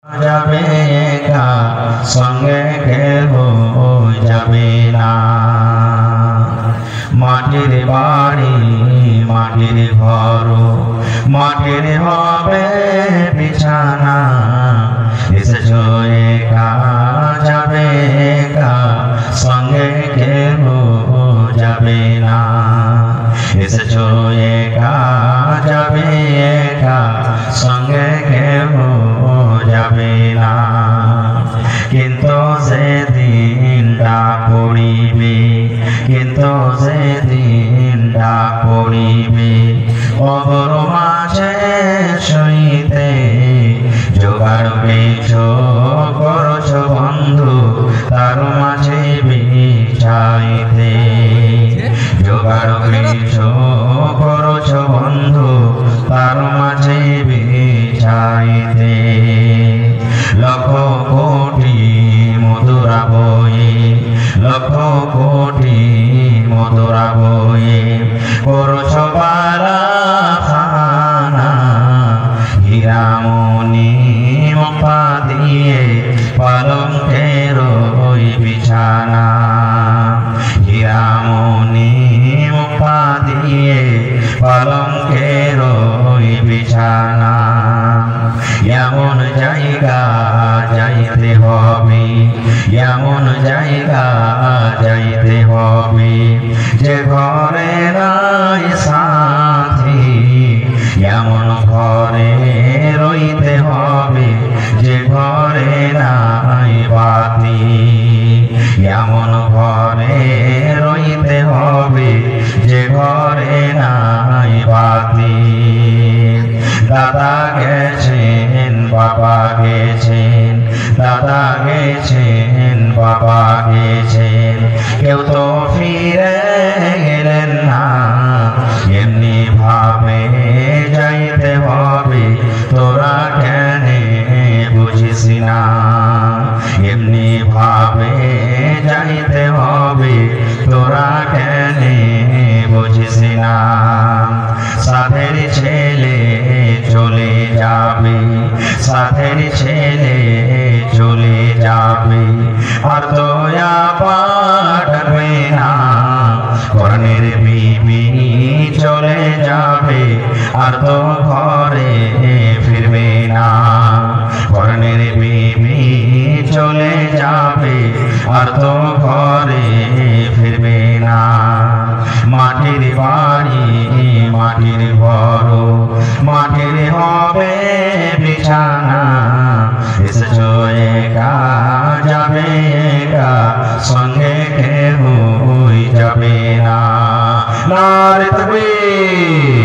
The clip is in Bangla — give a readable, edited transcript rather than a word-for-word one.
যাবে একা সঙ্গে কেহ যাবে না। মাটির বাড়ি মাটির ঘর মাটির হবে বিছানা, এসেছো একা যাবে একা সঙ্গে কেহ যাবে না। এসেছো একা যাবে একা সঙ্গে কেহ যাবে না। কিন্তু সেদিনটা পড়িবে, কিন্তু সেদিনটা পড়িবে অগর মাঝে সইতে। জোগাড় পেয়েছ করছ বন্ধু তার মাঝে বিছাইতে। জোগাড় পেয়েছ করছ বন্ধু তার মাঝে বিছাইতে। লক্ষ কোটি মধুরা বয়ে, লক্ষ কোটি মধুরা বয়ে করছ পারাখানা। হীরামণি মুক্তা দিয়ে পালঙ্কের ওই বিছানা। হীরামণি মুক্তা দিয়ে পালঙ্কের ওই বিছানা। এমন জায়গা যাইতে হবে, এমন জায়গা যাইতে হবে যে ঘরে নাই সাথী। এমন ঘরে রইতে হবে যে ঘরে নাই বাতি। এমন ঘরে রইতে হবে যে ঘরে নাই বাতি। দাদা গেছেন বাবা গেছেন, দাদা গেছেন বাবা গেছেন, কেউ তো ফিরে গেলেন না। এমনি ভাবে যাইতে হবে তোরা কেন বুঝিস না। এমনি ভাবে যাইতে হবে তোরা কেন বুঝিস না। সাধের ছেলে চলে যাবে, সাধের ছেলে চলে যাবে আর দয়া পাঠাবে না। কর্ণের বিবি চলে যাবে আর তো ঘরে ফিরবে না। কর্ণের বিবি চলে যাবে আর তো ঘরে ফিরবে না। মাটির বাড়ি মাটির ঘর মাটির হবে বিছানা। এসেছো একা যাবে একা সঙ্গে কেহ যাবে না। নারে তাকবীর।